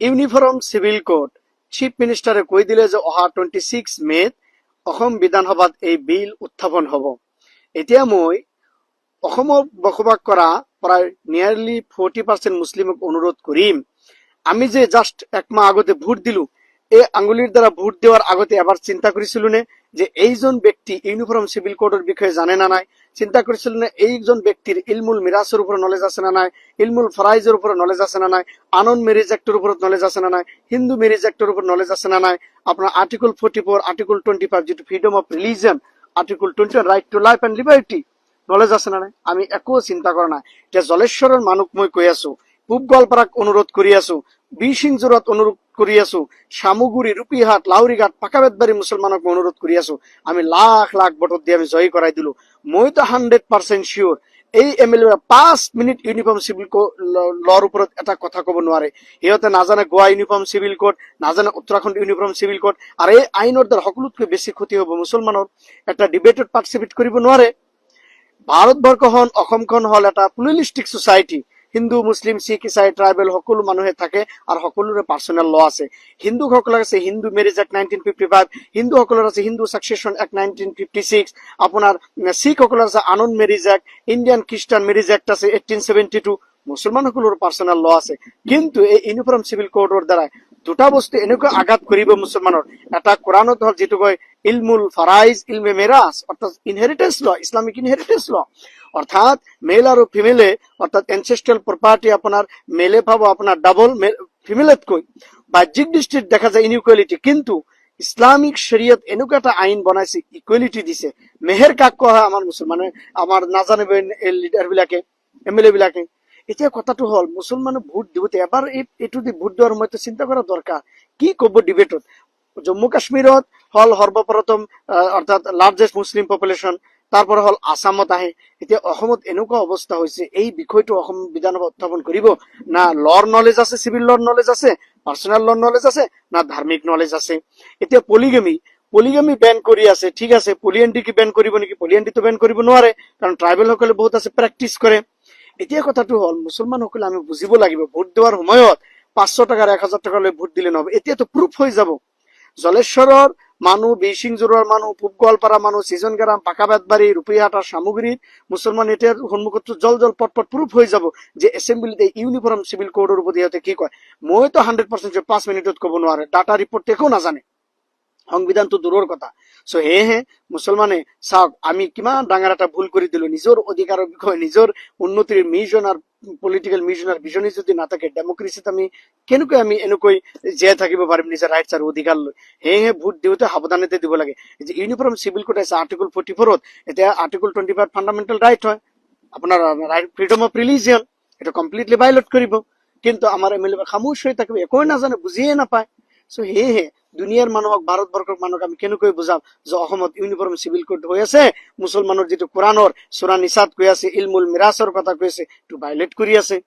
Uniform civil code chief মিনিষ্টাৰে কৈ দিলে যে অহা 26 মেত অসম বিধানসভাত এই বিল উত্থাপন হ'ব। এতিয়া মই অসমত বসবাস কৰা প্ৰায় নিয়াৰলি 40% মুছলিমক অনুৰোধ কৰিম, আমি যে জাষ্ট একমাহ আগতে ভোট দিলো, এই আঙুলিৰ দ্বাৰা ভোট দেওয়ার আগতে এবার চিন্তা করেছিল নে যে এইজন ব্যক্তি ইউনিফর্ম সিভিল কোডের বিষয়ে জানে না নাই? চিন্তা করেছিল না এইজন ব্যক্তির ইলমুল মিরাসের উপর নলেজ আছে না নাই? ইলমুল ফরাইজের উপর নলেজ আছে না নাই? আনন ম্যারেজ অ্যাক্টের উপর নলেজ আছে না নাই? হিন্দু ম্যারেজ অ্যাক্টের উপর নলেজ আছে না নাই? আপনার আর্টিকেল 44, আর্টিকেল 25 যেটা freedom of religion, article 20 right to life and liberty knowledge আছে না নাই? আমি একো চিন্তা কৰা নাই। এতিয়া জলেশ্বৰৰ মানুহক মই কৈ আছো, পূব গোৱালপাৰাক অনুৰোধ কৰি আছো, বিশিংজোৰত অনুৰোধ কৰি আছো, শামুগুৰি, ৰূপিহাট, লাউৰিঘাট, পাকাবেতবাড়ি মুসলমানক অনুৰোধ কৰি আছো, আমি লাখ লাখ ভোটত দিয়ে আমি জয়ী কৰাই দিলো। মই তো 100% শিওৰ এই এমএলএ 5 মিনিট ইউনিফৰ্ম সিভিল লৰ উপৰত এটা কথা কব নোৱাৰে। সিহঁতে নাজানে গোৱা ইউনিফৰ্ম সিভিল কোড, নাজানে উত্তৰাখণ্ড ইউনিফৰ্ম সিভিল কোড, আৰু এই আইনৰ দ্বাৰা সকলোতকৈ বেছি ক্ষতি হ'ব মুছলমানৰ। এটা ডিবেটত পাৰ্টিচিপেট কৰিব নোৱাৰে। ভাৰতবৰ্ষখন অসমখন হল এটা প্লুৰালিষ্টিক সোসাইটি। হিন্দু, মুসলিম, শিখ, ইসাই, ট্ৰাইবেল সকলো মানুহে থাকে আৰু সকলোৰে পাৰ্চনেল ল আছে। হিন্দুসকলৰ আছে হিন্দু মেৰেজ এক্ট 1955, হিন্দুসকলৰ আছে হিন্দু সাকসেশন এক্ট 1956, আপোনাৰ শিখসকলৰ আছে আনন্দ মেৰেজ এক্ট, ইণ্ডিয়ান খ্ৰীষ্টান মেৰেজ এক্ট আছে 1872। মুছলমানসকলৰ পাৰ্চনেল ল আছে। কিন্তু এই ইউনিফৰ্ম সিভিল কোডৰ দ্বাৰা দুটা বস্তু এনেকুৱা আঘাত কৰিব মুছলমানৰ। এটা কোরআনত হল যেটো কয় ইলমুল ফারাইজ, ইলমে মেরাজ, অর্থাৎ ইনহেরিটেন্স ল, ইসলামিক ইনহেরিটেন্স ল, অর্থাৎ মেল আর ফিমেলে, অর্থাৎ এনসেস্ট্রাল প্রপার্টি আপনার মেলে পাবো আপনার ডাবল, ফিমেলত কই বাহ্যিক দৃষ্টিত দেখা যায় ইনইকুয়ালিটি, কিন্তু ইসলামিক শরীয়ত এনেকুৱা এটা আইন বনাইছে, ইকুয়ালিটি দিছে। মেহেৰ কাক কোৱা হয় আমাৰ মুছলমানে, আমাৰ নাজানিব লিডাৰ বিলাকে, এমএলএ বিলাকে। এতিয়া কথাটো হল মুছলমানে ভোট দিবতে এবাৰ এইটো দি ভোট দেওয়াৰ সময়তে চিন্তা কৰা দৰকাৰ কি কব ডিবেটত। জম্মু কাশ্মীৰত হল সৰ্বপ্ৰথম অৰ্থাৎ লাৰ্জেষ্ট মুছলিম পপুলেশ্যন, তাৰপৰে হল আসামত আহে। এতিয়া অসমত এনেকুৱা অৱস্থা হৈছে, এই বিষয়টো অসম বিধানসভা উত্থাপন কৰিব না লৰ নলেজ আছে, সিভিল লৰ নলেজ আছে, পাৰ্সোনাল লৰ নলেজ আছে, না ধাৰ্মিক নলেজ আছে। এতিয়া পলিগামি বেন কৰি আছে, ঠিক আছে, পলিএন্ডি কি বেন কৰিব নেকি? পলিএন্ডি তো বেন কৰিব নোৱাৰে, কাৰণ ট্ৰাইবেল সকলে বহুত আছে প্ৰেক্টিচ কৰে। এতিয়া কথাটো হল মুছলমান সকলে আমি বুজিব লাগিব, ভোট দেওয়ার সময়ত 500 টাকার 1000 টাকা লৈ ভোট দিলে নহব। এতিয়া তো প্রুফ হৈ যাব। জলেশ্বৰৰ মানুহ, বিশিংজোৰৰ মানুহ, পূব গোৱালপাৰা মানুহ, সিজনগ্ৰাম, পাকাবেতবাড়ি, ৰূপিহাট আৰ সামগ্ৰীৰ মুসলমান এটাৰ সন্মুখত জল পট প্ৰুফ হৈ যাব যে এসেম্বলিতে ইউনিফৰ্ম সিভিল কোডৰ ওপৰত ইহঁতে কি কয়। মই তো 100% 5 মিনিটত কব নোৱাৰে, ডাটা ৰিপোৰ্ট একো নাজানে, সংবিধান তো দূৰৰ কথা। সো সেয়েহে মুছলমানে চাওক, আমি কিমান ডাঙৰ এটা ভুল কৰি দিলো। নিজৰ অধিকাৰৰ বিষয়ে, নিজৰ উন্নতিৰ মিশন আৰ পলিটিক্যাল মিশন আৰ ভিশনই যদি না থাকে, ডেমোক্ৰেচিত আমি কেনেকৈ এনেকৈ জীয়াই থাকিব পাৰিম নিজৰ ৰাইটছ আৰু অধিকাৰ লৈ। সেয়েহে ভোট দিওঁতে সাৱধানতা দিব লাগে। যে ইউনিফৰ্ম সিভিল কোড আছে আৰ্টিকেল 44, এতিয়া আৰ্টিকেল 25 ফাণ্ডামেণ্টেল ৰাইট হয়, আপোনাৰ ৰাইট ফ্ৰিডম অফ ৰিলিজিয়ন, এটা কমপ্লিটলি ভায়োলেট কৰিব। কিন্তু আমাৰ এমএলএ খামোশ হৈ থাকিব, একোৱে নাজানে, বুজিয়ে নাপায়। সো সেয়েহে দুনিয়াৰ মানুহক, ভাৰতবৰ্ষৰ মানুহক আমি কেনেকৈ বুজাম যে অসমত ইউনিফৰ্ম সিভিল কোড হৈ আছে, মুছলমানৰ যিটো কোৰআনৰ সূৰা নিসাত কৈ আছে, ইলমুল মিৰাছৰ কথা কৈ আছে, এইটো ভায়োলেট কৰি আছে।